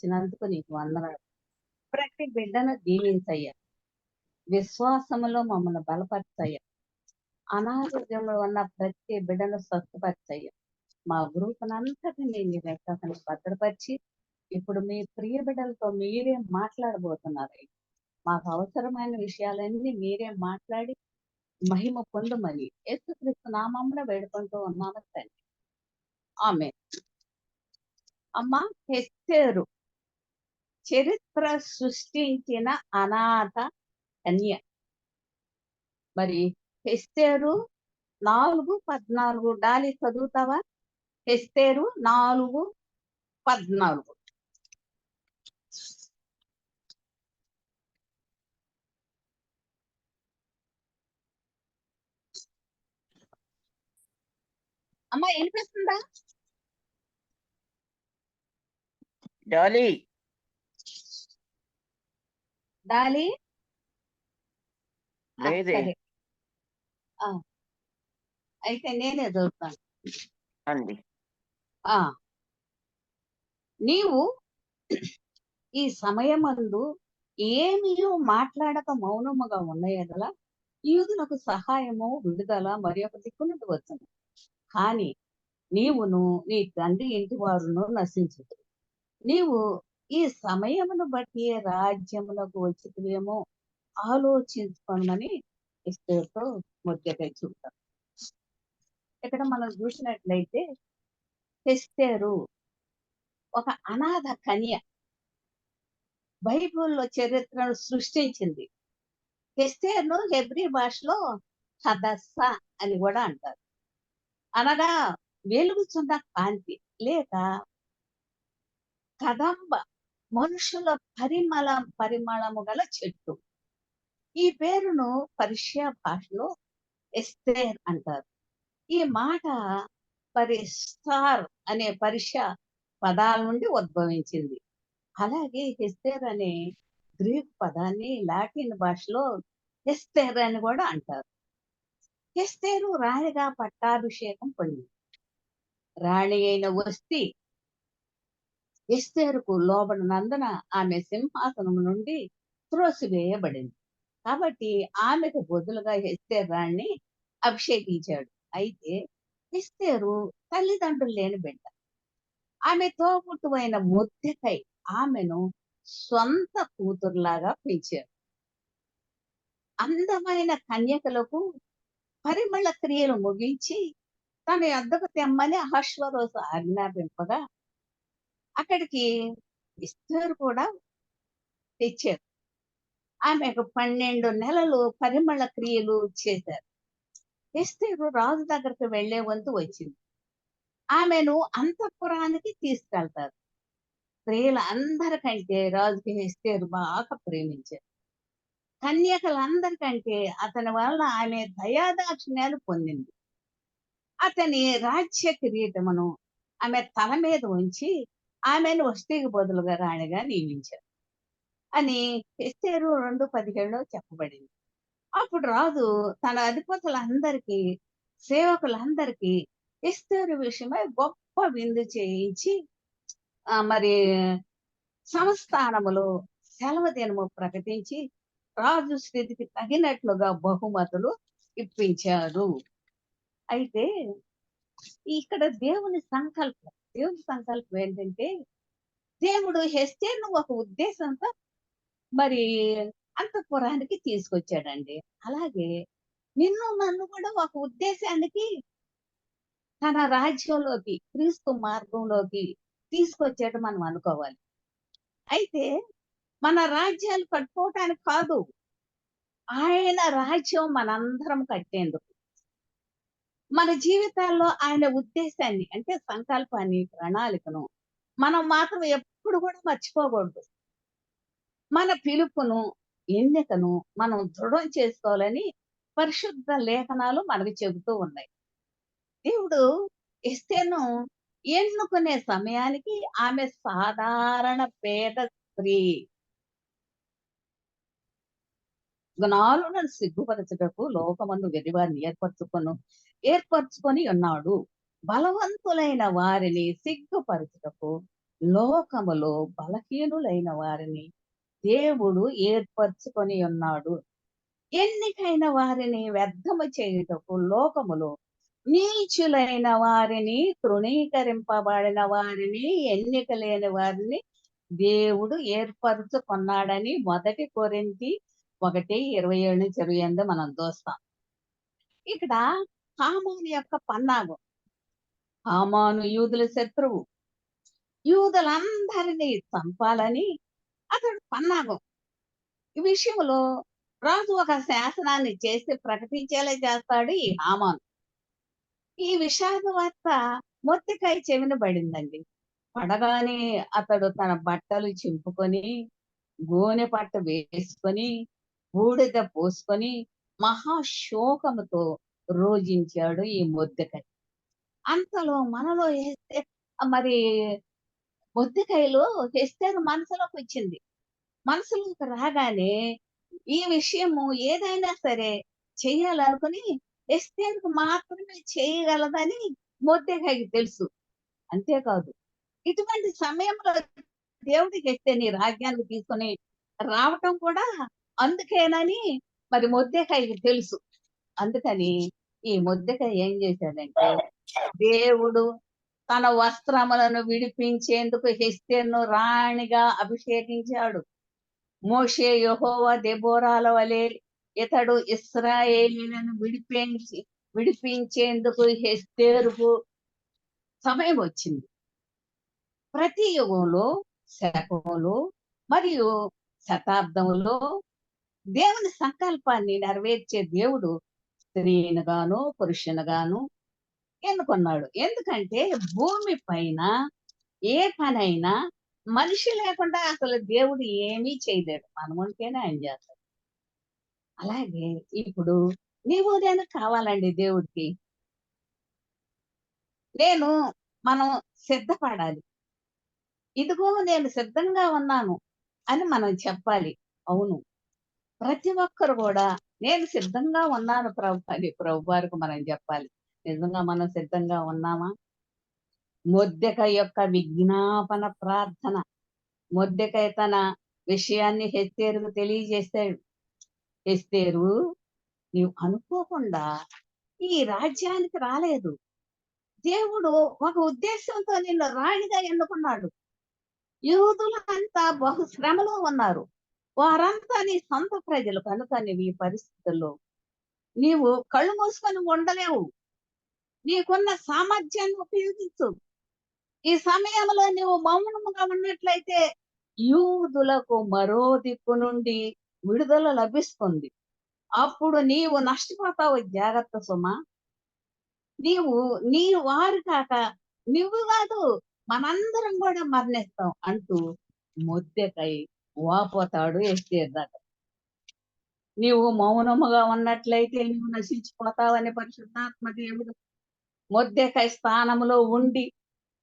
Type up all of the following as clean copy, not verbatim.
ఇచ్చినందుకు నీకు వందనాలు. ప్రతి బిడ్డను దీవించయ్యా. విశ్వాసములో మమ్మల్ని బలపరచయ్యా. అనారోగ్యంలో ఉన్న ప్రతి బిడ్డను స్వస్థపరచయ్యా. మా గ్రూపునంతటిని నీ రెక్కలను భద్రపరిచి ఇప్పుడు మీ ప్రియ బిడ్డలతో మీరే మాట్లాడబోతున్నారు. మాకు అవసరమైన విషయాలన్నీ మీరే మాట్లాడి మహిమ పొందుమని యేసుక్రీస్తు నామమున వేడుకుంటూ ఉన్నాము తండ్రి. ఆమేన్. అమ్మ, హెస్తేరు చరిత్ర సృష్టించిన అనాథ కన్య. మరి హెస్తేరు 4:14 డాలి చదువుతావా? హెస్తేరు 4:14. అమ్మ వినిపిస్తుందా? డాలీ డాలి లేదే సరే. అయితే నేనే చదువుతాను అండి. నీవు ఈ సమయమందు ఏమీ మాట్లాడక మౌనముగా ఉన్న ఎడల యూదులకు సహాయము, విడుదల మరి ఒక దిక్కు నుండి వచ్చును. కానీ నీవును నీ తండ్రి ఇంటి వారును నశించుదు. నీవు ఈ సమయమును బట్టి రాజ్యములకు వచ్చివేమో ఆలోచించుకోమని ఎస్తేరుతో మొదటై చూద్దాం. ఇక్కడ మనం చూసినట్లయితే ఎస్తేరు ఒక అనాథ కన్య. బైబిల్లో చరిత్రను సృష్టించింది. ఎస్తేరును హెబ్రీ భాషలో హదస్స అని కూడా అంటారు. అనగా వెలుగుచున్న కాంతి లేక కదంబ, మనుషుల పరిమళము గల చెట్టు. ఈ పేరును పర్షియా భాషలో ఎస్తేర్ అంటారు. ఈ మాట పరిస్తార్ అనే పర్షియా పదాల నుండి ఉద్భవించింది. అలాగే ఎస్తేర్ అనే గ్రీక్ పదాన్ని లాటిన్ భాషలో ఎస్తేర్ అని కూడా అంటారు. ఎస్తేరు రాణిగా పట్టాభిషేకం పొందింది. రాణి అయిన వస్తి ఎస్తేరుకు లోబడినందున ఆమె సింహాసనం నుండి త్రోసివేయబడింది. కాబట్టి ఆమెకు బదులుగా ఎస్తేరు రాణిని అభిషేకించాడు. అయితే ఎస్తేరు తల్లిదండ్రులు లేని బిడ్డ. ఆమె తోబుట్టువైన మొర్దెకై ఆమెను సొంత కూతురులాగా పెంచారు. అందమైన కన్యకలకు పరిమళ క్రియలు ముగించి తన యొద్దకు తెమ్మని అహష్వరోషు ఆజ్ఞాపింపగా అక్కడికి ఎస్తేరు కూడా తెచ్చారు. ఆమెకు 12 నెలలు పరిమళ క్రియలు చేశారు. ఎస్తేరు రాజు దగ్గరకు వెళ్లే వంతు వచ్చింది. ఆమెను అంతఃపురానికి తీసుకెళ్తారు. స్త్రీలందరికంటే రాజుకి ఎస్తేరు బాగా ప్రేమించారు. కన్యకలందరికంటే అతని వలన ఆమె దయాదాక్షిణ్యాలు పొందింది. అతని రాజ్య కిరీటమును ఆమె తల మీద ఉంచి ఆమెను వస్తికి బదులుగా రాణిగా నియమించారు అని ఎస్తేరు 2:17లో చెప్పబడింది. అప్పుడు రాజు తన అధిపతులందరికీ, సేవకులందరికీ ఎస్తేరు విషయమై గొప్ప విందు చేయించి మరి సంస్థానములో సెలవు దినము ప్రకటించి రాజు స్థితికి తగినట్లుగా బహుమతులు ఇప్పించారు. అయితే ఇక్కడ దేవుని సంకల్పం ఏంటంటే, దేవుడు ఎస్తేరును ఒక ఉద్దేశంతో మరి అంతఃపురానికి తీసుకొచ్చాడండి. అలాగే నిన్ను నన్ను కూడా ఒక ఉద్దేశానికి తన రాజ్యంలోకి, క్రీస్తు మార్గంలోకి తీసుకొచ్చాడు మనం అనుకోవాలి. అయితే మన రాజ్యాలు కట్టుకోవటానికి కాదు, ఆయన రాజ్యం మనందరం కట్టేందుకు. మన జీవితాల్లో ఆయన ఉద్దేశాన్ని అంటే సంకల్పాన్ని, ప్రణాళికను మనం మాత్రం ఎప్పుడు కూడా మర్చిపోకూడదు. మన పిలుపును, ఎన్నికను మనం దృఢం చేసుకోవాలని పరిశుద్ధ లేఖనాలు మనకు చెబుతూ ఉన్నాయి. దేవుడు ఎస్తేరును ఎన్నుకునే సమయానికి ఆమె సాధారణ పేద స్త్రీ. గుణాలను సిగ్గుపరచుటకు లోకమందు వెర్రివారిని ఏర్పరచుకొని ఉన్నాడు. బలవంతులైన వారిని సిగ్గుపరచుటకు లోకములో బలహీనులైన వారిని దేవుడు ఏర్పరచుకొని ఉన్నాడు. ఎన్నికైన వారిని వ్యర్థము చేయుటకు లోకములో నీచులైన వారిని, తృణీకరింపబడిన వారిని, ఎన్నిక లేని వారిని దేవుడు ఏర్పరచుకున్నాడని 1 కొరింథీ 1:27-28 మనం చూస్తాం. ఇక్కడ హామాను యొక్క పన్నాగం. హామాను యూదుల శత్రువు. యూదులందరినీ చంపాలని అతడు పన్నాగం. ఈ విషయంలో రాజు ఒక శాసనాన్ని చేసి ప్రకటించేలా చేస్తాడు ఈ హామాను. ఈ విషాద వార్త మొర్దెకై చెవిన పడిందండి. పడగానే అతడు తన బట్టలు చింపుకొని, గోనె పట్ట వేసుకొని, బూడిద పోసుకొని, మహాశోకముతో రోజించాడు ఈ మొర్దెకై. అంతలో మనలో మరి మొర్దెకైలో ఎస్తేరు మనసులోకి వచ్చింది. మనసులోకి రాగానే ఈ విషయము ఏదైనా సరే చెయ్యాలనుకుని ఎస్తేరుకు మాత్రమే చేయగలదని మొర్దెకైకి తెలుసు. అంతేకాదు, ఇటువంటి సమయంలో దేవుడికి ఎస్తే నీ రాజ్యాన్ని తీసుకొని రావటం కూడా అందుకేనని మరి మొర్దెకైకి తెలుసు. అందుకని ఈ మొర్దెకై ఏం చేశాడంటే, దేవుడు తన వస్త్రములను విడిపించేందుకు ఎస్తేరును రాణిగా అభిషేకించాడు. మోషే యెహోవా దెబోరాల వలె ఇతడు ఇశ్రాయేలీయులను విడిపించేందుకు ఎస్తేరుకు సమయం వచ్చింది. ప్రతి యుగంలో, శకంలో మరియు శతాబ్దంలో దేవుని సంకల్పాన్ని నెరవేర్చే దేవుడు స్త్రీని గాను, పురుషుని గాను ఎన్నుకున్నాడు. ఎందుకంటే భూమి పైన ఏ పనైనా మనిషి లేకుండా అసలు దేవుడు ఏమీ చేయలేడు. మనముంటేనే ఆయన చేస్తాడు. అలాగే ఇప్పుడు నీవు నేను కావాలండి దేవుడికి. మనం సిద్ధపడాలి. ఇదిగో నేను సిద్ధంగా ఉన్నాను అని మనం చెప్పాలి. అవును, ప్రతి ఒక్కరు కూడా నేను సిద్ధంగా ఉన్నాను ప్రభు అని ప్రభువారికి మనం చెప్పాలి. నిజంగా మనం సిద్ధంగా ఉన్నామా? మొర్దెకై యొక్క విజ్ఞాపన ప్రార్థన. మొర్దెకై తన విషయాన్ని ఎస్తేరుకు తెలియజేశాడు. ఎస్తేరు, నీవు అనుకోకుండా ఈ రాజ్యానికి రాలేదు. దేవుడు ఒక ఉద్దేశంతో నిన్ను రాణిగా ఎన్నుకున్నాడు. యూదులంతా బహు శ్రమలో ఉన్నారు. వారంతా నీ సొంత ప్రజలు కనుక నీవు ఈ పరిస్థితుల్లో నీవు కళ్ళు మూసుకొని ఉండలేవు. నీకున్న సామర్థ్యాన్ని ఉపయోగించు. ఈ సమయంలో నీవు మౌనముగా ఉన్నట్లయితే యూదులకు మరో దిక్కు నుండి విడుదల లభిస్తుంది. అప్పుడు నీవు నష్టపోతావు. జాగ్రత్త సుమా. నీ వారు కాక నువ్వు కాదు, మనందరం కూడా మరణిస్తాం అంటూ మొర్దెకై వాపోతాడు ఎస్తేరు దగ్గర. నీవు మౌనముగా ఉన్నట్లయితే నీవు నశించిపోతావని పరిశుద్ధాత్మ దేవుడు మొర్దెకై స్థానంలో ఉండి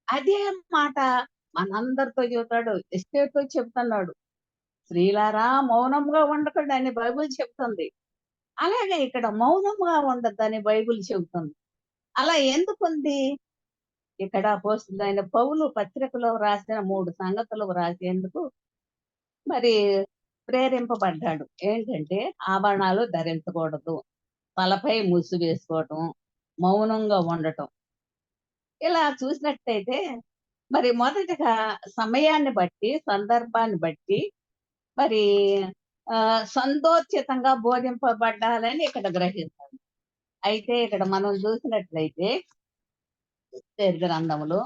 అదే మాట మనందరితో చెబుతాడు. ఎస్తేరుతో చెప్తున్నాడు, స్త్రీలారా మౌనంగా ఉండకండి అని బైబిల్ చెప్తుంది. అలాగే ఇక్కడ మౌనంగా ఉండద్దని బైబిల్ చెబుతుంది. అలా ఎందుకుంది? ఇక్కడ అపోస్తలుడైన పౌలు పత్రికలో రాసిన 3 సంగతులు రాసేందుకు మరి ప్రేరేంపబడ్డాడు. ఏంటంటే ఆభరణాలు ధరించకూడదు, తలపై ముసు వేసుకోవటం, మౌనంగా ఉండటం. ఇలా చూసినట్టయితే మరి మొదటగా సమయాన్ని బట్టి, సందర్భాన్ని బట్టి మరి సందోచితంగా బోధింపబడ్డాలని ఇక్కడ గ్రహిస్తాం. అయితే ఇక్కడ మనం చూసినట్లయితే ఎస్తేరు గ్రంథములో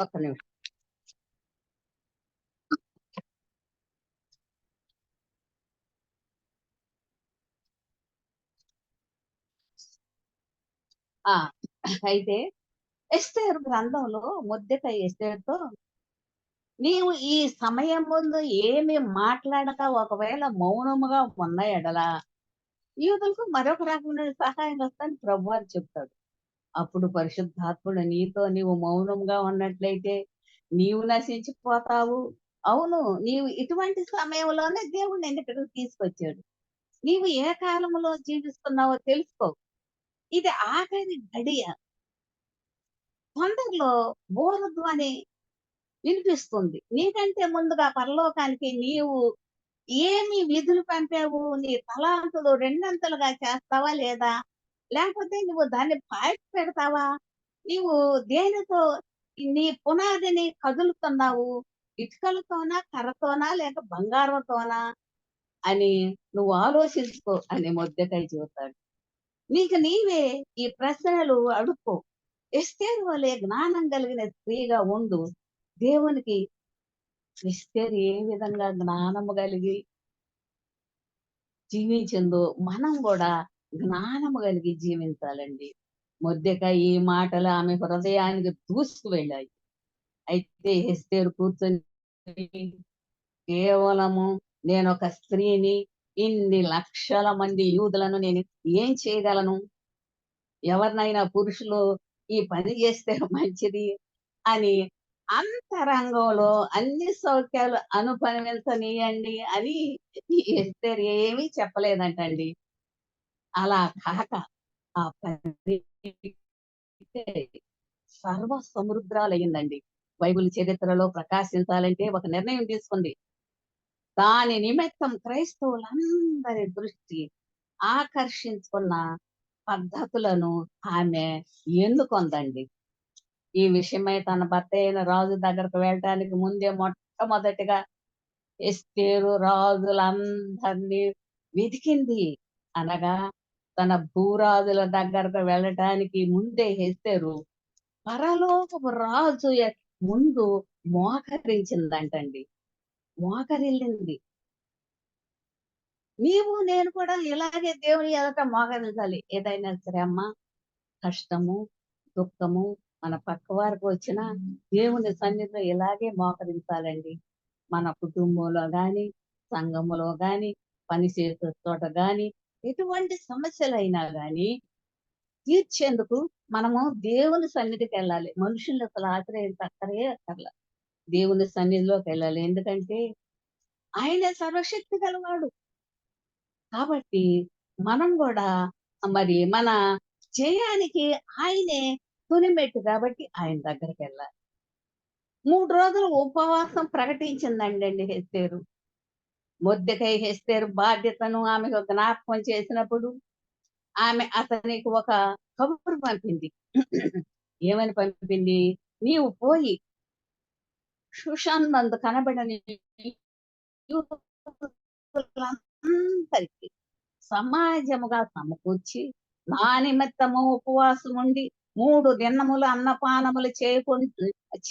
ఒక్క నిమిషం. అయితే ఎస్తేరు గ్రంథంలో మొర్దెకై ఎస్తేరుతో, నీవు ఈ సమయం ముందు ఏమి మాట్లాడక ఒకవేళ మౌనముగా ఉన్న ఎడల యూదులకు మరొక రకమైన సహాయం వస్తుందని ప్రభువారు చెప్తాడు. అప్పుడు పరిశుద్ధాత్ముడు నీవు మౌనంగా ఉన్నట్లయితే నీవు నశించిపోతావు. అవును, నీవు ఇటువంటి సమయంలోనే దేవుడు నిన్ను ఇక్కడికి తీసుకొచ్చాడు. నీవు ఏ కాలంలో జీవిస్తున్నావో తెలుసుకో. ఇది ఆఖరి గడియ. తొందరలో బూరధ్వని వినిపిస్తుంది. నీకంటే ముందుగా పరలోకానికి నీవు ఏమి విధులు పంపావు? నీ తలాంతులు రెండంతలుగా చేస్తావా లేదా? లేకపోతే నువ్వు దాన్ని పెడతావా? నీవు దేనితో నీ పునాదిని కదులుతున్నావు? ఇటుకలతోనా? కర్రతోనా? లేక బంగారంతోనా? అని నువ్వు ఆలోచించుకో అని మొర్దెకై చెబుతాడు. నీకు నీవే ఈ ప్రశ్నలు అడుక్కో. ఎస్తేరు వలె జ్ఞానం కలిగిన స్త్రీగా ఉండు. దేవునికి ఎస్తేరు ఏ విధంగా జ్ఞానము కలిగి జీవించిందో మనం కూడా జ్ఞానము కలిగి జీవించాలండి. మొర్దెకాయి ఈ మాటలు ఆమె హృదయానికి దూసుకు వెళ్ళాయి. అయితే ఎస్తేరు కూర్చొని కేవలము నేనొక స్త్రీని, ఇన్ని లక్షల మంది యూదులను నేను ఏం చేయగలను? ఎవరినైనా పురుషులు ఈ పని చేస్తే మంచిది అని అంతరంగంలో అన్ని సౌఖ్యాలు అనుభవించనీయండి అని ఎస్తేరు ఏమీ చెప్పలేదంటండి. అలా కాక ఆ పని సర్వ సముద్రాలయ్యిందండి. బైబిల్ చరిత్రలో ప్రకాశించాలంటే ఒక నిర్ణయం తీసుకుంది. దాని నిమిత్తం క్రైస్తవులందరి దృష్టి ఆకర్షించుకున్న పద్ధతులను ఆమె ఎన్నుకొందండి. ఈ విషయమై తన భర్త అయిన రాజు దగ్గరకు వెళ్ళటానికి ముందే మొట్టమొదటిగా ఎస్తేరు రాజులందరినీ వెతికింది. అనగా తన భూరాజుల దగ్గరకు వెళ్ళటానికి ముందే ఎస్తేరు పరలోకపు రాజు ముందు మోకరించిందంటండి. మోకరిల్లింది. నీవు నేను కూడా ఇలాగే దేవుని ఎదుట మోకరించాలి. ఏదైనా శ్రమ, కష్టము, దుఃఖము మన పక్క వారికి వచ్చినా దేవుని సన్నిధిలో ఇలాగే మోకరించాలండి. మన కుటుంబంలో గాని, సంఘములో గాని, పని చేసే చోట గాని, ఎటువంటి సమస్యలైనా గాని తీర్చేందుకు మనము దేవుని సన్నిధికెళ్ళాలి. మనుషుల్ని అసలు ఆశ్రయించక్కరే అక్కర్లా. దేవుని సన్నిధిలోకెళ్ళాలి. ఎందుకంటే ఆయన సర్వశక్తి గలవాడు. కాబట్టి మనం గూడా మరి మన జయానికి ఆయనే తొలిమెట్టు కాబట్టి ఆయన దగ్గరికెళ్ళాలి. 3 రోజులు ఉపవాసం ప్రకటించిందండండి ఎస్తేరు. మొర్దెకై ఎస్తేరు బాధ్యతను ఆమెకు జ్ఞాపకం చేసినప్పుడు ఆమె అతనికి ఒక కబురు పంపింది. ఏమని పంపింది? నీవు పోయి షూషాను నందు కనబడని యూదులందరికి సమాజముగా సమకూర్చి నా నిమిత్తము ఉపవాసం ఉండి 3 దినములు అన్నపానములు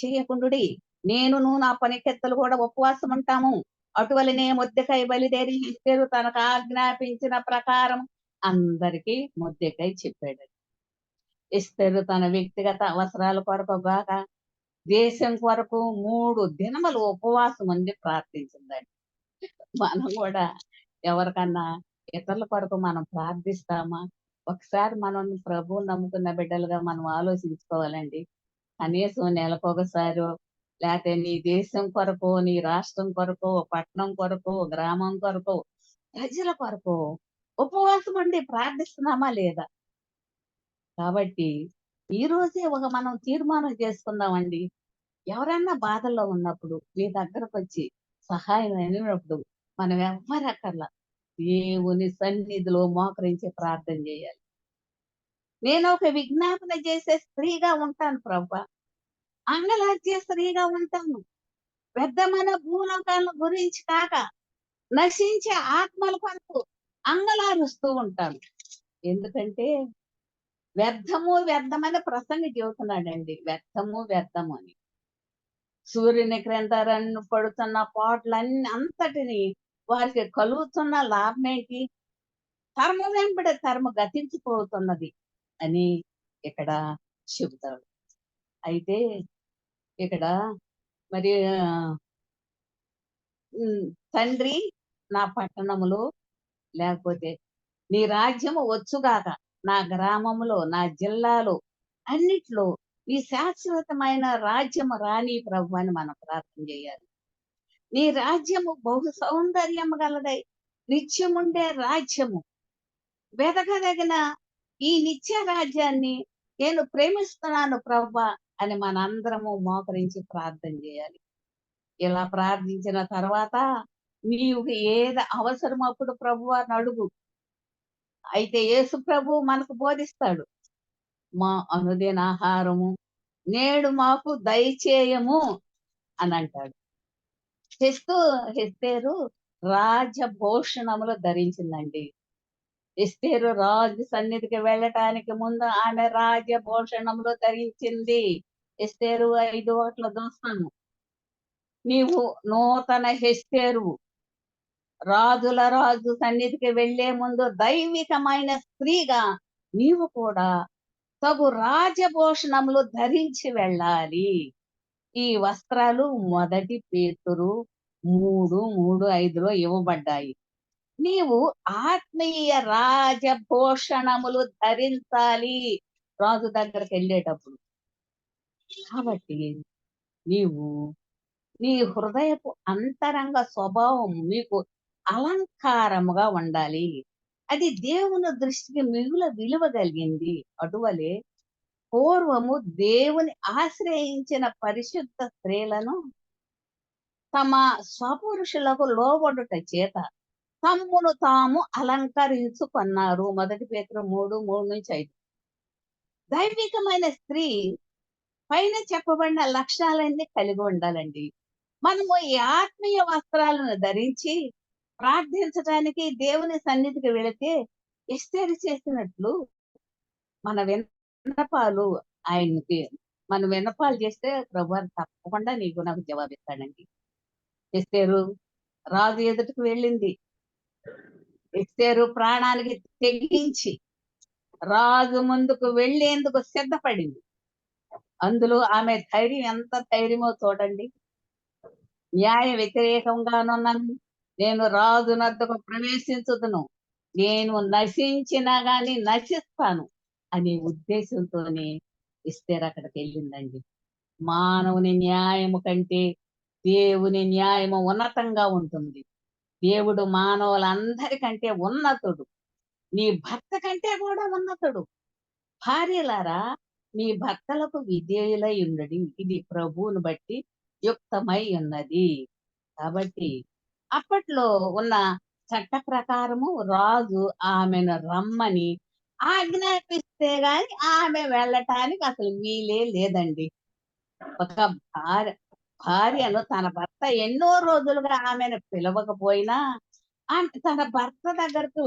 చేయకుండుడి. నేనును నా పనికెత్తలు కూడా ఉపవాసం ఉంటాము. అటువలనే మొర్దెకై బయలుదేరి ఎస్తేరు తనకు ఆజ్ఞాపించిన ప్రకారం అందరికీ మొర్దెకై చెప్పాడు. ఎస్తేరు తన వ్యక్తిగత అవసరాల కొరకు గాక దేశం కొరకు 3 దినములు ఉపవాసం ఉండి ప్రార్థించిందండి. మనం కూడా ఎవరికన్నా ఇతరుల కొరకు మనం ప్రార్థిస్తామా? ఒకసారి మనం ప్రభువుని నమ్ముకున్న బిడ్డలుగా మనం ఆలోచించుకోవాలండి. కనీసం నెలకొకసారో, లేతే నీ దేశం కొరకు, నీ రాష్ట్రం కొరకు, పట్టణం కొరకు, గ్రామం కొరకు, ప్రజల కొరకు ఉపవాసం ఉండి ప్రార్థిస్తున్నామా లేదా? కాబట్టి ఈ రోజే మనం తీర్మానం చేసుకుందామండి. ఎవరన్నా బాధల్లో ఉన్నప్పుడు మీ దగ్గరకొచ్చి సహాయం అడిగినప్పుడు మనం ఎవ్వరక్కర్లా దేవుని సన్నిధిలో మోకరించి ప్రార్థన చేయాలి. నేను ఒక విజ్ఞాపన చేసే స్త్రీగా ఉంటాను ప్రభా. అంగలార్చే స్త్రీగా ఉంటాను. వ్యర్థమైన భూలోకాల గురించి కాక నశించే ఆత్మల కొరకు అంగలారుస్తూ ఉంటాను. ఎందుకంటే వ్యర్థము వ్యర్థమని ప్రసంగి చెబుతున్నాడండి. వ్యర్థము వ్యర్థము అని. సూర్యుని క్రింద పడుతున్న పాటలన్నీ అంతటిని వారికి కలుగుతున్న లాభమేంటి? తరము వెంబడి తరము గతించిపోతున్నది అని ఇక్కడ చెబుతాడు. అయితే ఇక్కడ మరి తండ్రి నా పట్టణములో లేకపోతే నీ రాజ్యము వచ్చుగాక నా గ్రామములో నా జిల్లాలో అన్నిట్లో నీ శాశ్వతమైన రాజ్యము రాని ప్రభు అని మనం ప్రార్థన చేయాలి. నీ రాజ్యము బహు సౌందర్యము గలదై నిత్యముండే రాజ్యము. వెదకదగిన ఈ నిత్య రాజ్యాన్ని నేను ప్రేమిస్తున్నాను ప్రభు అని మనందరము మోకరించి ప్రార్థన చేయాలి. ఇలా ప్రార్థించిన తర్వాత నీవు ఏది అవసరం అప్పుడు ప్రభువారిని అడుగు. అయితే యేసు ప్రభువు మనకు బోధిస్తాడు. మా అనుదిన ఆహారము నేడు మాకు దయచేయము అని అంటాడు. ఎస్తేరు రాజభూషణములు ధరించిందండి. ఎస్తేరు రాజు సన్నిధికి వెళ్ళటానికి ముందు ఆమె రాజభూషణములు ధరించింది. ఎస్తేరు 5:1 చూస్తాను. నీవు నూతన ఎస్తేరువు. రాజుల రాజు సన్నిధికి వెళ్లే ముందు దైవికమైన స్త్రీగా నీవు కూడా తగు రాజభూషణములు ధరించి వెళ్ళాలి. ఈ వస్త్రాలు 1 పేతురు 3:3-5 ఇవ్వబడ్డాయి. నీవు ఆత్మీయ రాజభూషణములు ధరించాలి రాజు దగ్గరికి వెళ్ళేటప్పుడు. కాబట్టి నీవు నీ హృదయపు అంతరంగ స్వభావం మీకు అలంకారముగా ఉండాలి. అది దేవుని దృష్టికి మిగుల విలువ కలిగింది. అటువలే పూర్వము దేవుని ఆశ్రయించిన పరిశుద్ధ స్త్రీలను తమ స్వపురుషులకు లోబడుట చేత తమ్మును తాము అలంకరించుకున్నారు. 1 పేతురు 3:3-5. దైవికమైన స్త్రీ పైన చెప్పబడిన లక్షణాలన్నీ కలిగి ఉండాలండి. మనము ఈ ఆత్మీయ వస్త్రాలను ధరించి ప్రార్థించడానికి దేవుని సన్నిధికి వెళితే ఎస్తేరు చేసినట్లు మన విన్నపాలు ఆయనకి మన విన్నపాలు చేస్తే ప్రభువారు తప్పకుండా నీకు నాకు జవాబిస్తాడండి. ఎస్తేరు రాజు ఎదుటికి వెళ్ళింది. ఎస్తేరు ప్రాణానికి తెగించి రాజు ముందుకు వెళ్లేందుకు సిద్ధపడింది. అందులో ఆమె ధైర్యం ఎంత ధైర్యమో చూడండి. న్యాయ వ్యతిరేకంగానున్నాను, నేను రాజు నద్దకు ప్రవేశించుదును, నేను నశించినా గాని నశిస్తాను అనే ఉద్దేశంతోనే ఎస్తేరు అక్కడికి వెళ్ళిందండి. మానవుని న్యాయము కంటే దేవుని న్యాయము ఉన్నతంగా ఉంటుంది. దేవుడు మానవులందరికంటే ఉన్నతుడు. నీ భర్త కంటే కూడా ఉన్నతుడు. భార్యలారా, మీ భర్తలకు విధేయులై ఉండడి, ఇది ప్రభువును బట్టి యుక్తమై ఉన్నది. కాబట్టి అప్పట్లో ఉన్న చట్ట ప్రకారము రాజు ఆమెను రమ్మని ఆజ్ఞాపిస్తే గాని ఆమె వెళ్ళటానికి అసలు వీలే లేదండి. ఒక భార్యను తన భర్త ఎన్నో రోజులుగా ఆమెను పిలవకపోయినా ఆమె తన భర్త దగ్గరకు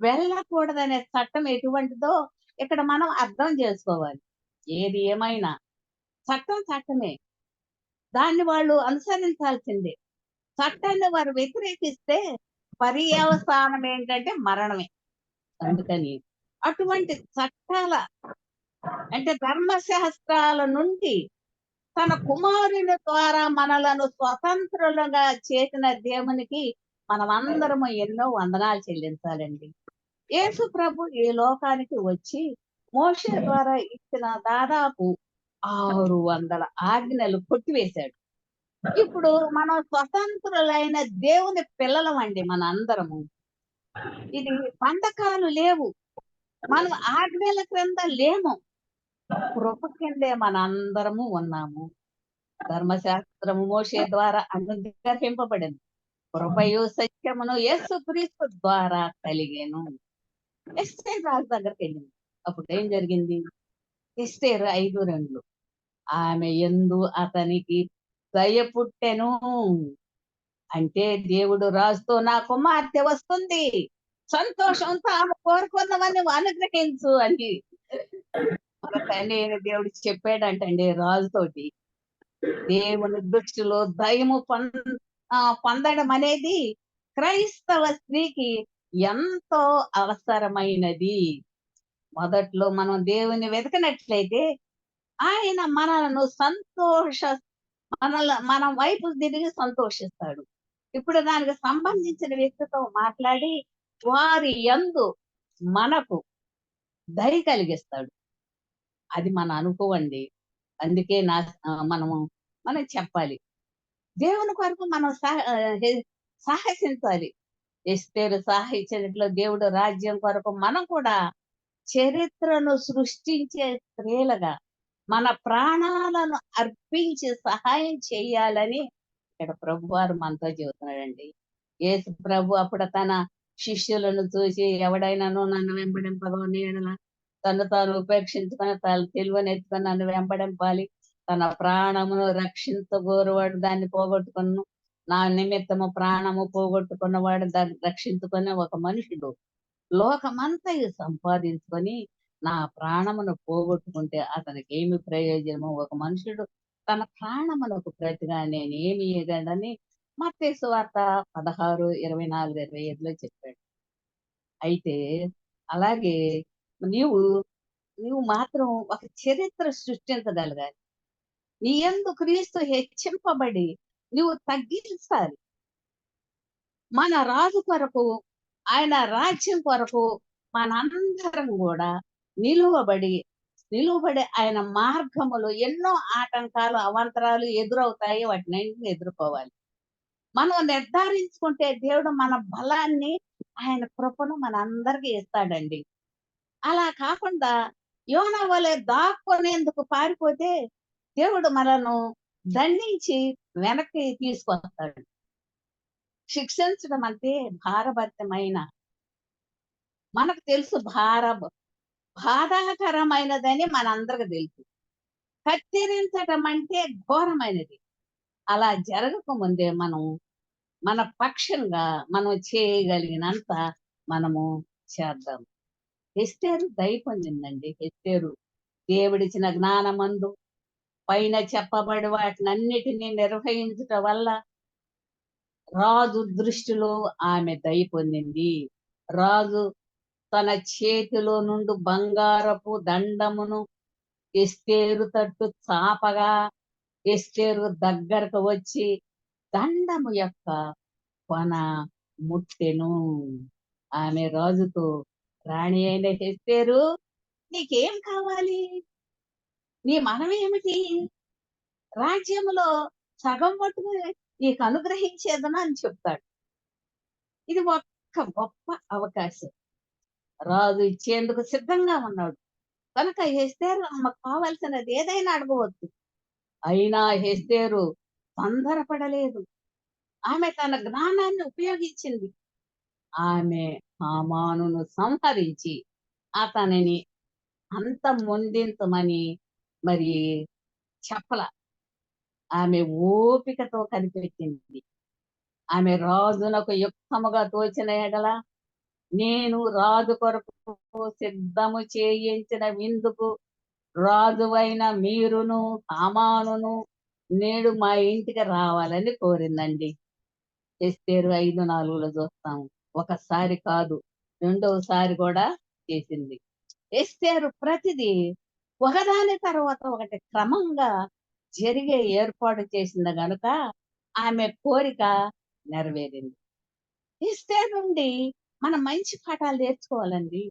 వెళ్ళకూడదనే చట్టం ఎటువంటిదో ఇక్కడ మనం అర్థం చేసుకోవాలి. ఏది ఏమైనా చట్టం చట్టమే, దాన్ని వాళ్ళు అనుసరించాల్సిందే. చట్టాన్ని వారు వ్యతిరేకిస్తే పర్యవసానం ఏంటంటే మరణమే. అందుకని అటువంటి చట్టాల అంటే ధర్మశాస్త్రాల నుండి తన కుమారుని ద్వారా మనలను స్వతంత్రులుగా చేసిన దేవునికి మనమందరము ఎన్నో వందనాలు చెల్లించాలండి. యేసు ప్రభు ఈ లోకానికి వచ్చి మోషే ద్వారా ఇచ్చిన దాదాపు 600 ఆజ్ఞలు కొట్టివేశాడు. ఇప్పుడు మనం స్వతంత్రులైన దేవుని పిల్లలమండి మన అందరము. ఇది బంధకాలు లేవు, మనం ఆజ్ఞల క్రింద లేము, కృప కిందే మనందరము ఉన్నాము. ధర్మశాస్త్రము మోషే ద్వారా అనుగ్రహింపబడింది, కృపయు సత్యమును యేసుక్రీస్తు ద్వారా కలిగెను. ఎస్తేరు రాజు దగ్గరికి వెళ్ళింది. అప్పుడు ఏం జరిగింది? ఎస్తేరు 5:2 ఆమె యందు అతనికి దయ పుట్టెను. అంటే దేవుడు రాజుతో నా కుమార్తె వస్తుంది, సంతోషంతో ఆమె కోరుకున్నవన్నీ అనుగ్రహించు అని మన తండ్రి అయిన దేవుడు చెప్పాడంటండి రాజుతోటి. దేవుని దృష్టిలో దయము పొందడం అనేది క్రైస్తవ స్త్రీకి ఎంతో అవసరమైనది. మొదట్లో మనం దేవుని వెతకనట్లయితే ఆయన మనలను మన వైపు తిరిగి సంతోషిస్తాడు. ఇప్పుడు దానికి సంబంధించిన వ్యక్తితో మాట్లాడి వారి యందు మనకు దయ కలిగిస్తాడు. అది మన అనుకోవండి. అందుకే మనం చెప్పాలి, దేవుని కొరకు మనం సాహసించాలి. ఎస్తేరు సాహించినట్లు దేవుడు రాజ్యం కొరకు మనం కూడా చరిత్రను సృష్టించే స్త్రీలుగా మన ప్రాణాలను అర్పించి సహాయం చేయాలని ఇక్కడ ప్రభువారు మనతో చెబుతున్నాడండి. యేసు ప్రభు అప్పుడు తన శిష్యులను చూసి, ఎవడైనాను నన్ను వెంబడింపగా నీడన తను తాను ఉపేక్షించుకొని తన తెలివనెత్తుకొని నన్ను వెంబడింపాలి, తన ప్రాణమును రక్షించగోరువాడు దాన్ని పోగొట్టుకొను, నా నిమిత్తము ప్రాణము పోగొట్టుకున్నవాడు దాన్ని రక్షించుకునే ఒక మనుషుడు లోకమంతయు సంపాదించుకొని నా ప్రాణమును పోగొట్టుకుంటే అతనికి ఏమి ప్రయోజనము? ఒక మనుషుడు తన ప్రాణమునకు ప్రతిగా నేను ఏమి ఇయ్యగలనని మత్తయి సువార్త 16:24-25 చెప్పాడు. అయితే అలాగే నీవు నీవు మాత్రం ఒక చరిత్ర సృష్టించగలగాలి. నీ యందు క్రీస్తు హెచ్చింపబడి నువ్వు తగ్గించాలి. మన రాజు కొరకు, ఆయన రాజ్యం కొరకు మనందరం కూడా నిలువబడి ఆయన మార్గములో ఎన్నో ఆటంకాలు, అవాంతరాలు ఎదురవుతాయి. వాటిని ఎదుర్కోవాలి. మనం నిర్ధారించుకుంటే దేవుడు మన బలాన్ని, ఆయన కృపను మనందరికీ ఇస్తాడండి. అలా కాకుండా యోనా వలె దాక్కునేందుకు పారిపోతే దేవుడు మనను దండించి వెనక్కి తీసుకొస్తాడు. శిక్షించడం అంటే భారభరితమైన, మనకు తెలుసు బాధాకరమైనదని మనందరికి తెలుసు. కత్తిరించడం అంటే ఘోరమైనది. అలా జరగక ముందే మన పక్షంగా మనం చేయగలిగినంత మనము చేద్దాం. ఎస్తేరు దయ పొందిందండి. ఎస్తేరు దేవుడిచ్చిన జ్ఞానమందు పైన చెప్పబడి వాటినన్నిటినీ నిర్వహించటం వల్ల రాజు దృష్టిలో ఆమె దయ పొందింది. రాజు తన చేతిలో నుండి బంగారపు దండమును ఎస్తేరు తట్టు చాపగా ఎస్తేరు దగ్గరకు వచ్చి దండము యొక్క కొన ముట్టెను. ఆమె రాజుతో, రాణి అయిన ఎస్తేరు, నీకేం కావాలి? నీ మనమేమిటి? రాజ్యములో సగం మట్టుకు నీకు అనుగ్రహించేదనా అని చెప్తాడు. ఇది ఒక్క గొప్ప అవకాశం. రాజు ఇచ్చేందుకు సిద్ధంగా ఉన్నాడు కనుక ఎస్తేరు ఆమెకు కావలసినది ఏదైనా అడగవచ్చు. అయినా ఎస్తేరు తొందరపడలేదు. ఆమె తన జ్ఞానాన్ని ఉపయోగించింది. ఆమె హామానును సంహరించి అతనిని అంతమొందించమని మరి చెప్పల. ఆమె ఓపికతో కనిపెట్టింది. ఆమె రాజునకు యుక్తముగా తోచిన ఎడల నేను రాజు కొరకు సిద్ధము చేయించిన విందుకు రాజువైన మీరును హామానును నేడు మా ఇంటికి రావాలని కోరిందండి. ఎస్తేరు 5:4 చూస్తాము. ఒకసారి కాదు, రెండవసారి కూడా చేసింది. ఎస్తేరు ప్రతిదీ ఒకదాని తర్వాత ఒకటి క్రమంగా జరిగే ఏర్పాటు చేసింది గనుక ఆమె కోరిక నెరవేరింది. ఎస్తేరు నుండి మనం మంచి పాఠాలు నేర్చుకోవాలండి.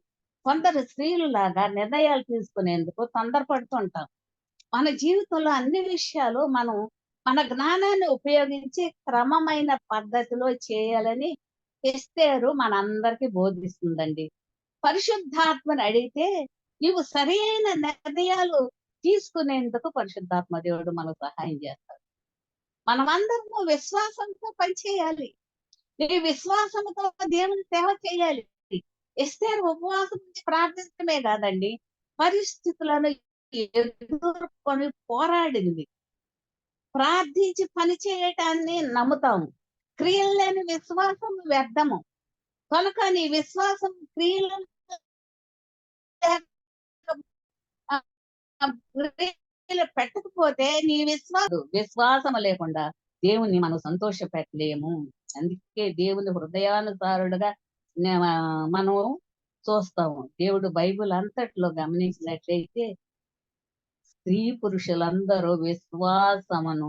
కొందరు స్త్రీలులాగా నిర్ణయాలు తీసుకునేందుకు తొందరపడుతుంటాం. మన జీవితంలో అన్ని విషయాలు మన జ్ఞానాన్ని ఉపయోగించి క్రమమైన పద్ధతిలో చేయాలని ఎస్తేరు మనందరికీ బోధిస్తుందండి. పరిశుద్ధాత్మని అడిగితే నీవు సరైన నిర్ణయాలు తీసుకునేందుకు పరిశుద్ధాత్మ దేవుడు మనకు సహాయం చేస్తాడు. మనమందరము విశ్వాసంతో పనిచేయాలి. నీ విశ్వాసంతో దేవుని సేవ చేయాలి. ఎస్తేరు ఉపవాసం నుంచి ప్రార్థించడమే కాదండి, పరిస్థితులను ఎదుర్కొని పోరాడింది. ప్రార్థించి పని చేయటాన్ని నమ్ముతాము. క్రియలు లేని విశ్వాసం వ్యర్థము. కనుక నీ విశ్వాసం క్రియలు పెట్టకపోతే నీ విశ్వాసము లేకుండా దేవుణ్ణి మనం సంతోష పెట్టలేము. అందుకే దేవుని హృదయానుసారుడుగా మనం చూస్తాము. దేవుడు బైబిల్ అంతట్లో గమనించినట్లయితే స్త్రీ పురుషులందరూ విశ్వాసమును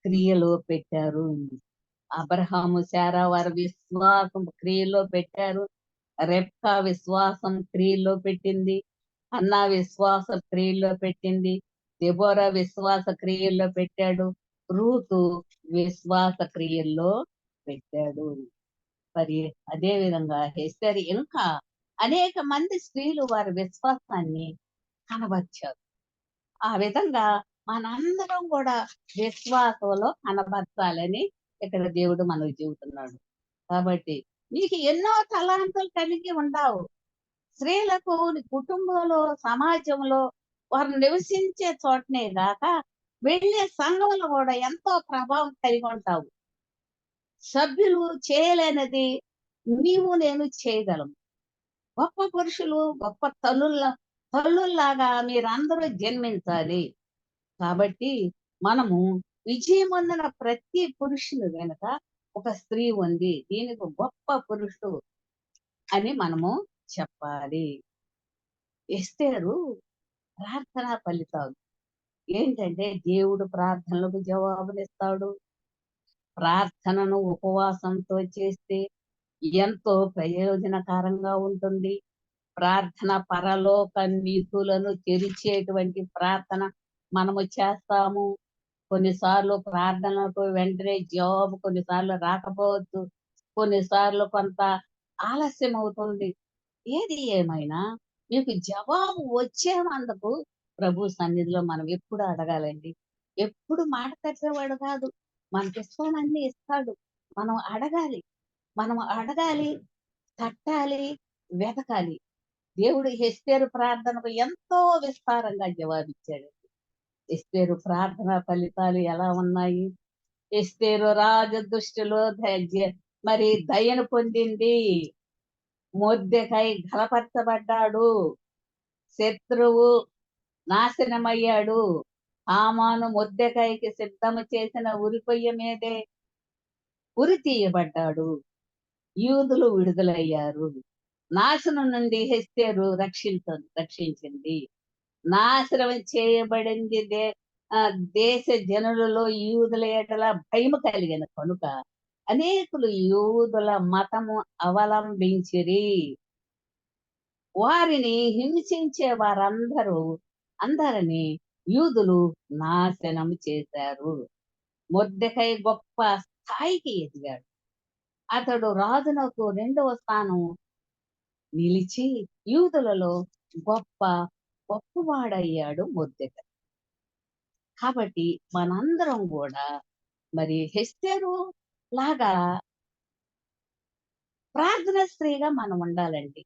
క్రియలో పెట్టారు. అబ్రహాము, శారా వారి విశ్వాసం క్రియలో పెట్టారు. రెబ్కా విశ్వాసం క్రియలో పెట్టింది. అన్నా విశ్వాస క్రియల్లో పెట్టింది. దెబోరా విశ్వాస క్రియల్లో పెట్టాడు. రూతు విశ్వాస క్రియల్లో పెట్టాడు. మరి అదే విధంగా ఎస్తేరు ఇంకా అనేక మంది స్త్రీలు వారి విశ్వాసాన్ని కనబర్చారు. ఆ విధంగా మనందరం కూడా విశ్వాసంలో కనబరచాలని ఇక్కడ దేవుడు మనకు చెబుతున్నాడు. కాబట్టి నీకు ఎన్నో తలాంతులు కలిగి ఉండవు. స్త్రీలకు నీ కుటుంబంలో, సమాజంలో వారు నివసించే చోటనే గాక వెళ్ళే సంఘంలో కూడా ఎంతో ప్రభావం కలిగి ఉంటావు. సభ్యులు చేయలేనిది నీవు నేను చేయగలము. గొప్ప పురుషులు, గొప్ప తల్లుల్లాగా మీరందరూ జన్మించాలి. కాబట్టి మనము విజయమొందిన ప్రతి పురుషుని వెనుక ఒక స్త్రీ ఉంది. దీనికి గొప్ప పురుషుడు అని మనము చెప్పాలి. ఎస్తేరు ప్రార్థన ఫలితాలు ఏంటంటే దేవుడు ప్రార్థనలకు జవాబునిస్తాడు. ప్రార్థనను ఉపవాసంతో చేస్తే ఎంతో ప్రయోజనకరంగా ఉంటుంది. ప్రార్థన పరలోక నీతులను తెరిచేటువంటి ప్రార్థన మనము చేస్తాము. కొన్నిసార్లు ప్రార్థనలకు వెంటనే జవాబు కొన్నిసార్లు రాకపోవచ్చు. కొన్నిసార్లు కొంత ఆలస్యం అవుతుంది. ఏది ఏమైనా మీకు జవాబు వచ్చేందుకు ప్రభు సన్నిధిలో మనం ఎప్పుడు అడగాలండి. ఎప్పుడు మాట తప్పేవాడు కాదు. మనకిష్టమన్నీ ఇస్తాడు. మనం అడగాలి. మనం అడగాలి, తట్టాలి, వెతకాలి. దేవుడు ఎస్తేరు ప్రార్థనకు ఎంతో విస్తారంగా జవాబిచ్చాడు. ఎస్తేరు ప్రార్థన ఫలితాలు ఎలా ఉన్నాయి? ఎస్తేరు రాజు దృష్టిలో మరి దయను పొందింది. మొర్దెకై గలపరచబడ్డాడు. శత్రువు నాశనమయ్యాడు. హామాను మొర్దెకైకి సిద్ధము చేసిన ఉరికొయ్య మీదే ఉరి తీయబడ్డాడు. యూదులు విడుదలయ్యారు. నాశనం నుండి ఎస్తేరు రక్షించింది. నాశనం చేయబడింది దేశ జనులలో యూదుల ఎడల భయము కలిగిన కనుక అనేకులు యూదుల మతము అవలంబించిరి. వారిని హింసించే అందరిని యూదులు నాశనం చేశారు. మొర్దెకై గొప్ప స్థాయికి ఎదిగాడు. అతడు రాజునకు 2వ స్థానం నిలిచి యూదులలో గొప్పవాడయ్యాడు మొర్దెకై. కాబట్టి మనందరం కూడా మరి ఎస్తేరు లాగా ప్రార్థన స్త్రీగా మనం ఉండాలండి.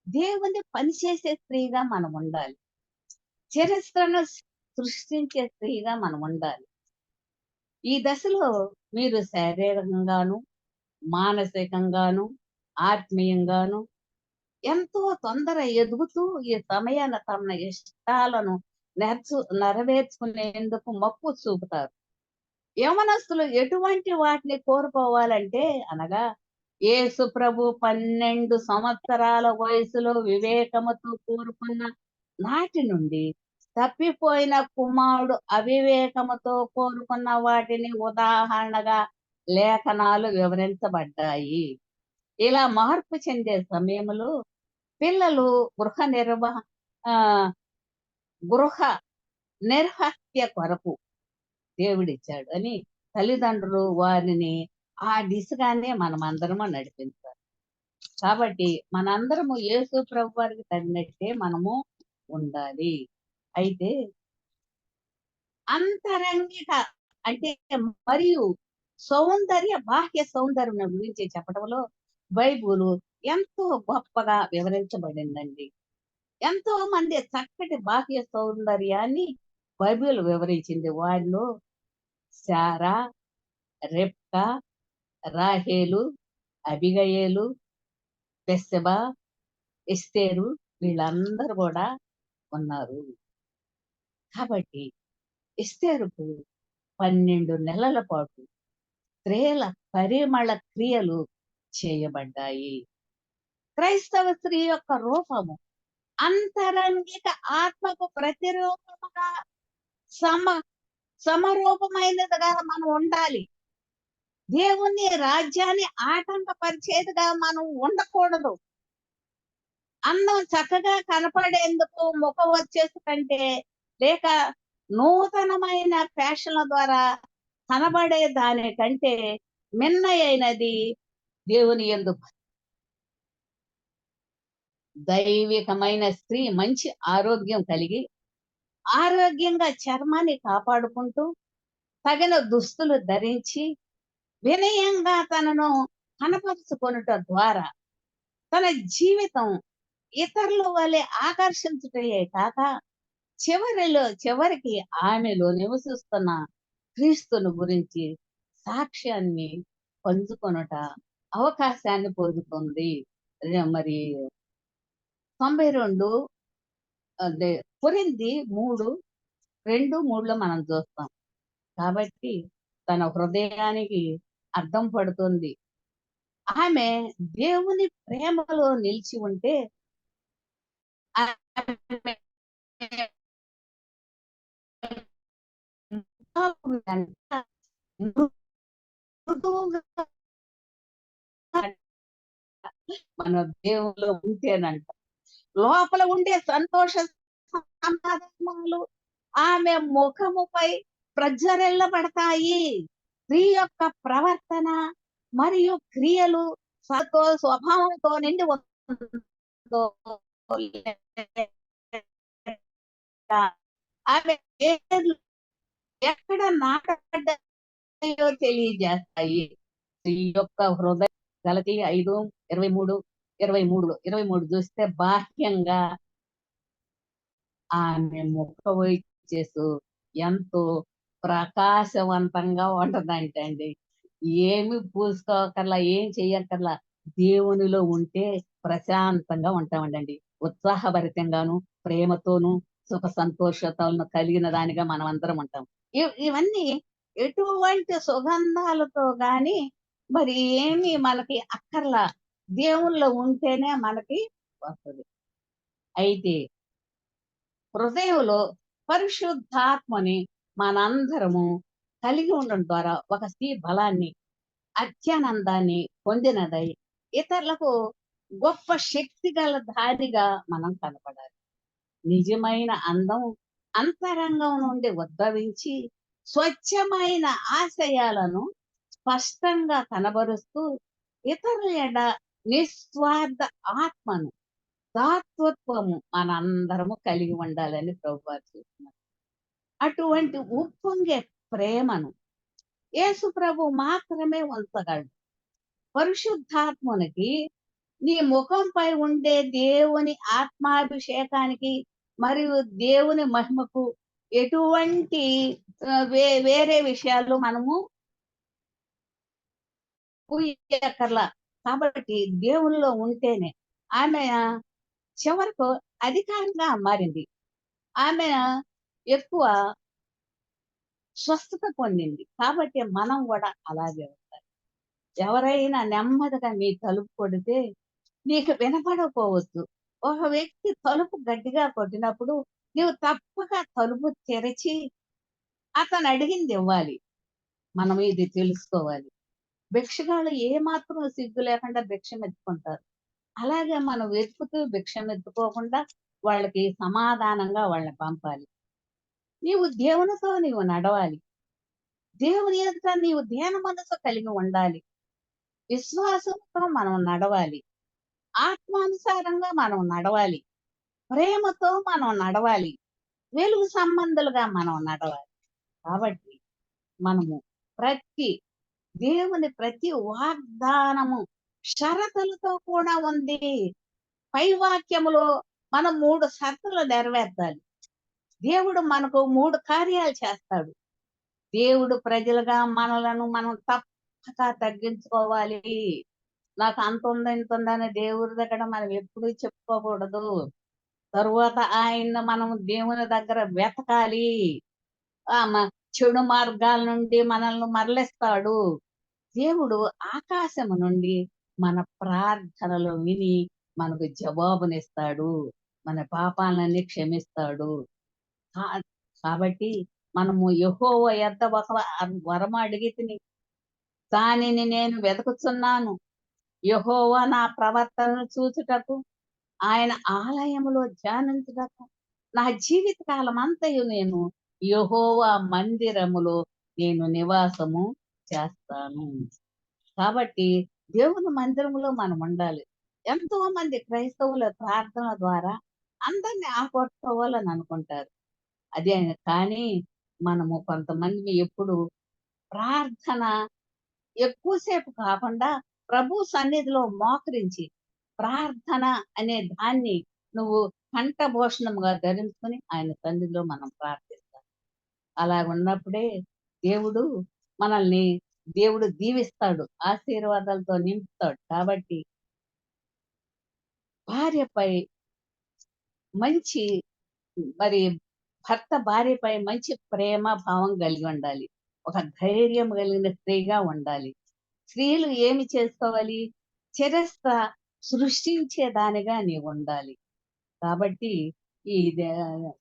దేవుని పనిచేసే స్త్రీగా మనం ఉండాలి. చరిత్రను సృష్టించే స్త్రీగా మనం ఉండాలి. ఈ దశలో మీరు శారీరకంగాను, మానసికంగాను, ఆత్మీయంగాను ఎంతో తొందర ఎదుగుతూ ఈ సమయాన తమ ఇష్టాలను నెరవేర్చుకునేందుకు మక్కువ చూపుతారు. యవనస్తులు ఎటువంటి వాటిని కోరుకోవాలంటే అనగా యేసు ప్రభు 12 సంవత్సరాల వయసులో వివేకముతో కోరుకున్న నాటి నుండి తప్పిపోయిన కుమారుడు అవివేకముతో కోరుకున్న వాటిని ఉదాహరణగా లేఖనాలు వివరించబడ్డాయి. ఇలా మార్పు చెందే సమయంలో పిల్లలు ఆ గృహ నిర్హత్య కొరకు దేవుడిచ్చాడు అని తల్లిదండ్రులు వారిని ఆ దిశగానే మనమందరము నడిపించాలి. కాబట్టి మనందరము యేసు ప్రభు వారికి తగినట్టే మనము ఉండాలి. అయితే అంతరంగిక అంటే మరియు బాహ్య సౌందర్యం గురించి చెప్పడంలో బైబుల్ ఎంతో గొప్పగా వివరించబడిందండి. ఎంతో మంది చక్కటి బాహ్య సౌందర్యాన్ని బైబిల్ వివరించింది. వారిలో శారా, రెబ్కా, రాహేలు, అబిగయేలు, బెత్షెబా, ఎస్తేరు వీళ్ళందరూ కూడా ఉన్నారు. కాబట్టి ఎస్తేరుకు 12 నెలల పాటు స్త్రీల పరిమళ క్రియలు చేయబడ్డాయి. క్రైస్తవ స్త్రీ యొక్క రూపము అంతరంగిక ఆత్మకు ప్రతిరూపముగా సమరూపమైనదిగా మనం ఉండాలి. దేవుని రాజ్యాన్ని ఆటంకపరిచేదిగా మనం ఉండకూడదు. అందం చక్కగా కనపడేందుకు ముఖ వచ్చేసి కంటే లేక నూతనమైన ఫ్యాషన్ల ద్వారా కనబడే దానికంటే మిన్నయైనది దేవుని యందు దైవికమైన స్త్రీ మంచి ఆరోగ్యం కలిగి ఆరోగ్యంగా చర్మాన్ని కాపాడుకుంటూ తగిన దుస్తులు ధరించి వినయంగా తనను కనపరుచుకొనుట ద్వారా తన జీవితం ఇతరుల వలె ఆకర్షించుటయే కాక చివరికి ఆమెలో నివసిస్తున్న క్రీస్తును గురించి సాక్ష్యాన్ని పంచుకొనుట అవకాశాన్ని పొందుతుంది. మరి 92 అదే కొరింథీ 3:2, 3లో మనం చూస్తాం. కాబట్టి తన హృదయానికి అద్దం పడుతుంది. ఆమె దేవుని ప్రేమలో నిలిచి ఉంటే ఆమె మృదువుగా మన దేవుల్లో ఉంటేనంట లోపల ఉండే సంతోష సమాధానాలు ఆమె ముఖముపై ప్రజ్వరిల్లబడతాయి. స్త్రీ యొక్క ప్రవర్తన మరియు క్రియలు స్వభావంతో నిండి ఉందో లేక ఆమె వేర్లు ఎక్కడ నాటబడ్డాయో తెలియజేస్తాయి. స్త్రీ యొక్క హృదయం గలతీ 5:23 చూస్తే బాహ్యంగా ఆమె ముఖ వైచేసు ఎంతో ప్రకాశవంతంగా ఉంటదంటండి. ఏమి పూసుకోకర్లా, ఏం చెయ్యక్కర్లా. దేవునిలో ఉంటే ప్రశాంతంగా ఉంటామండండి. ఉత్సాహభరితంగాను, ప్రేమతోనూ, సుఖ సంతోషతలను కలిగిన దానిగా మనం అందరం ఉంటాం. ఇవన్నీ ఎటువంటి సుగంధాలతో గాని మరి ఏమి మనకి అక్కర్లా. దేవునిలో ఉంటేనే మనకి వస్తది. అయితే హృదయంలో పరిశుద్ధాత్మని మనందరము కలిగి ఉండడం ద్వారా ఒక స్త్రీ బలాన్ని, అత్యానందాన్ని పొందినదై ఇతరులకు గొప్ప శక్తి గల దారిగా మనం కనపడాలి. నిజమైన అందం అంతరంగం నుండి ఉద్భవించి స్వచ్ఛమైన ఆశయాలను స్పష్టంగా కనబరుస్తూ ఇతరుల ఎడ నిస్వార్థ ఆత్మను, దాతృత్వము మనందరము కలిగి ఉండాలని ప్రభువారు చెప్తున్నారు. అటువంటి ఉప్పొంగే ప్రేమను యేసు ప్రభు మాత్రమే ఉంచగలడు. పరిశుద్ధాత్మునికి నీ ముఖంపై ఉండే దేవుని ఆత్మాభిషేకానికి మరియు దేవుని మహిమకు ఎటువంటి వేరే విషయాలు మనము ఊహించక్కర్లా. కాబట్టి దేవునిలో ఉంటేనే ఆమె చివరకు అధికారిగా మారింది. ఆమె ఎక్కువ స్వస్థత పొందింది. కాబట్టి మనం కూడా అలాగే ఉండాలి. ఎవరైనా నెమ్మదిగా మీ తలుపు కొడితే నీకు వినపడకపోవచ్చు. ఒక వ్యక్తి తలుపు గట్టిగా కొట్టినప్పుడు నీవు తప్పక తలుపు తెరిచి అతను అడిగింది ఇవ్వాలి. మనం ఇది తెలుసుకోవాలి. భిక్షగాళ్ళు ఏమాత్రం సిగ్గు లేకుండా భిక్షం ఎత్తుకుంటారు. అలాగే మనం వెతుకుతూ భిక్షం ఎత్తుకోకుండా వాళ్ళకి సమాధానంగా వాళ్ళని పంపాలి. నీవు దేవునితో నీవు నడవాలి. దేవుని ఎదుట నీవు ధ్యాన మనసు కలిగి ఉండాలి. విశ్వాసంతో మనం నడవాలి. ఆత్మానుసారంగా మనం నడవాలి. ప్రేమతో మనం నడవాలి. వెలుగు సంబంధులుగా మనం నడవాలి. కాబట్టి మనము దేవుని ప్రతి వాగ్దానము షరతులతో కూడా ఉంది. పై వాక్యములో మనం 3 షరతులు నెరవేర్చాలి. దేవుడు మనకు 3 కార్యాలు చేస్తాడు. దేవుడు ప్రజలుగా మనలను మనం తప్పక తగ్గించుకోవాలి. నాకు అంత ఉంది ఇంత ఉందని దేవుడి దగ్గర మనం ఎప్పుడూ చెప్పుకోకూడదు. తరువాత ఆయన్ని మనం దేవుని దగ్గర వెతకాలి. చెడు మార్గాల నుండి మనల్ని మరలిస్తాడు. దేవుడు ఆకాశము నుండి మన ప్రార్థనలు విని మనకు జవాబునిస్తాడు. మన పాపాలన్నీ క్షమిస్తాడు. కాబట్టి మనము యెహోవా యొద్ద ఒక వరం అడిగితిని, దానిని నేను వెతుకుచున్నాను. యెహోవా నా ప్రవర్తనను చూచుటకు, ఆయన ఆలయములో ధ్యానించుటకు నా జీవిత కాలం అంతయు నేను యెహోవా మందిరములో నేను నివాసము చేస్తాను. కాబట్టి దేవుని మందిరములో మనం ఉండాలి. ఎంతో మంది క్రైస్తవుల ప్రార్థన ద్వారా అందరిని ఆకట్టుకోవాలని అనుకుంటారు. అదే కానీ మనము కొంతమంది ఎప్పుడు ప్రార్థన ఎక్కువసేపు కాకుండా ప్రభు సన్నిధిలో మోకరించి ప్రార్థన అనే దాన్ని నువ్వు కంఠభూషణముగా ధరించుకొని ఆయన సన్నిధిలో మనం ప్రార్థిస్తాం. అలా ఉన్నప్పుడే దేవుడు మనల్ని దేవుడు దీవిస్తాడు, ఆశీర్వాదాలతో నింపుతాడు. కాబట్టి భార్యపై మంచి మరి భర్త భార్యపై మంచి ప్రేమ భావం కలిగి ఉండాలి. ఒక ధైర్యం కలిగిన స్త్రీగా ఉండాలి. స్త్రీలు ఏమి చేసుకోవాలి? చరిత్ర సృష్టించేదానిగా నీవుండాలి. కాబట్టి ఈ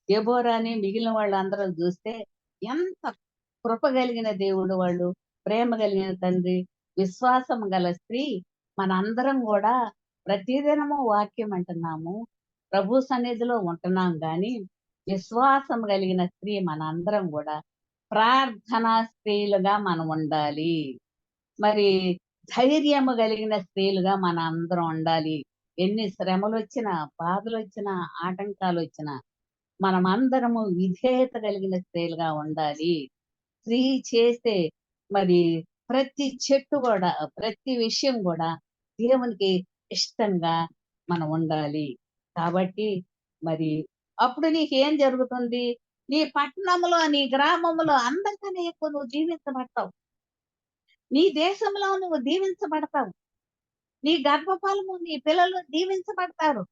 దెబోరాని మిగిలిన వాళ్ళందరూ చూస్తే ఎంత కృప కలిగిన దేవుడు వాళ్ళు, ప్రేమ కలిగిన తండ్రి, విశ్వాసం గల స్త్రీ. మనందరం కూడా ప్రతిదినము వాక్యం అంటున్నాము. ప్రభు సన్నిధిలో ఉంటున్నాం గాని విశ్వాసం కలిగిన స్త్రీ మనందరం కూడా ప్రార్థనా స్త్రీలుగా మనం ఉండాలి. మరి ధైర్యము కలిగిన స్త్రీలుగా మన అందరం ఉండాలి. ఎన్ని శ్రమలొచ్చినా, బాధలొచ్చినా, ఆటంకాలొచ్చినా మనమందరము విధేయత కలిగిన స్త్రీలుగా ఉండాలి. స్త్రీ చేసే మరి ప్రతి చెట్టు గూడా, ప్రతి విషయం గూడా దేవునికి ఇష్టంగా మనం ఉండాలి. కాబట్టి మరి అప్పుడు నీకేం జరుగుతుంది? నీ పట్టణంలో, నీ గ్రామంలో అందరికన్నా ఎక్కువ నువ్వు దీవించబడతావు. నీ దేశంలో నువ్వు దీవించబడతావు. నీ గర్భఫలము, నీ పిల్లలు దీవించబడతారు.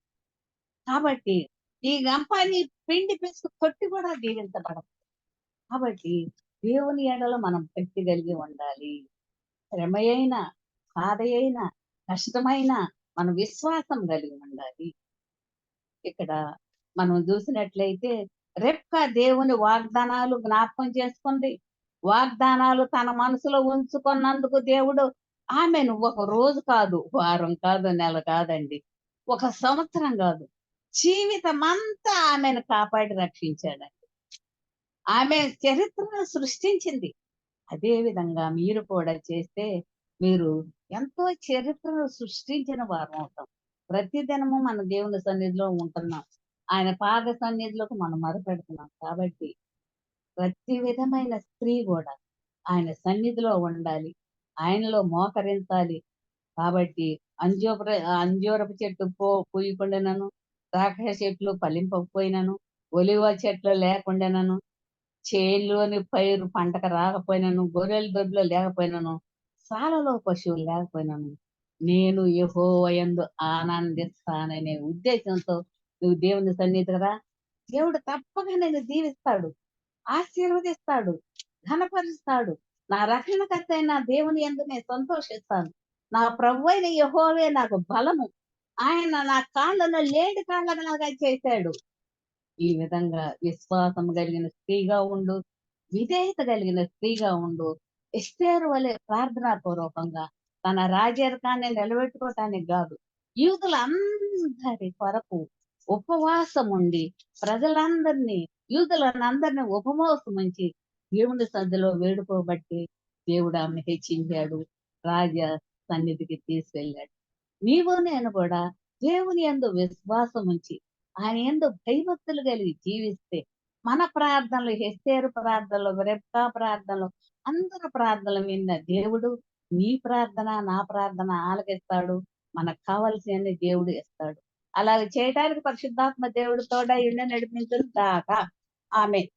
కాబట్టి నీ గంప, నీ పిండి పిసుకు తొట్టి కూడా దీవించబడదు. కాబట్టి దేవుని ఎడల మనం భక్తి కలిగి ఉండాలి. శ్రమయైన, బాధయైన, కష్టమైన మన విశ్వాసం కలిగి ఉండాలి. ఇక్కడ మనం చూసినట్లయితే రెబ్కా దేవుని వాగ్దానాలు జ్ఞాపకం చేసుకుంది. వాగ్దానాలు తన మనసులో ఉంచుకున్నందుకు దేవుడు ఆమెను ఒక రోజు కాదు, వారం కాదు, నెల కాదండి, ఒక సంవత్సరం కాదు, జీవితమంతా ఆమెను కాపాడి రక్షించాడండి. ఆమె చరిత్రను సృష్టించింది. అదే విధంగా మీరు కూడా చేస్తే మీరు ఎంతో చరిత్రను సృష్టించిన వారం అవుతాం. ప్రతిదినము మన దేవుని సన్నిధిలో ఉంటున్నాం. ఆయన పాద సన్నిధిలోకి మనం మొరపెడుతున్నాం. కాబట్టి ప్రతి విధమైన స్త్రీ కూడా ఆయన సన్నిధిలో ఉండాలి. ఆయనలో మోకరించాలి. కాబట్టి అంజూరపు చెట్టు పూయకుండానను, ద్రాక్ష చెట్లు ఫలింపకపోయినను, ఒలివ చెట్లు లేకుండానను, చేలోని పైరు పంటకు రాకపోయినను, గొర్రెల దొడ్లో లేకపోయినను, సాలలో పశువులు లేకపోయినను, నేను యెహోవా యందు ఆనందిస్తాననే ఉద్దేశంతో నువ్వు దేవుని సన్నిధికి రా. దేవుడు తప్పక నిన్ను దీవిస్తాడు, ఆశీర్వదిస్తాడు, ఘనపరుస్తాడు. నా రక్షణకర్త అయిన దేవుని యందు నేను సంతోషిస్తాను. నా ప్రభువైన యెహోవే నాకు బలము. ఆయన నా కాళ్ళను లేడి కాళ్ళలాగా చేశాడు. ఈ విధంగా విశ్వాసం కలిగిన స్త్రీగా ఉండు, విధేయత కలిగిన స్త్రీగా ఉండు. ఎస్తేరు వలె ప్రార్థనా పూర్వకంగా తన రాజ్యాధికాన్ని నిలబెట్టుకోవటానికి కాదు, యూదులందరి కొరకు ఉపవాసం ఉండి ప్రజలందరినీ, యూదులందరినీ ఉపవాసం ఉంచి దేవుని సన్నిధిలో వేడుకోబట్టి దేవుడు ఆమెను హెచ్చించాడు, రాజ సన్నిధికి తీసుకెళ్ళాడు. నీవు నేను కూడా దేవుని యందు విశ్వాసం ఉంచి ఆయన యందు భయభక్తులు కలిగి జీవిస్తే మన ప్రార్థనలు, ఎస్తేరు ప్రార్థనలు, రెబ్కా ప్రార్థనలు, అందరి ప్రార్థనలు విన్న దేవుడు నీ ప్రార్థన, నా ప్రార్థన ఆలకిస్తాడు. మనకు కావలసినవన్నీ దేవుడు ఇస్తాడు. అలాగ చేయడానికి పరిశుద్ధాత్మ దేవుడు తోడై ఉండి నడిపించును గాక. ఆమేన్.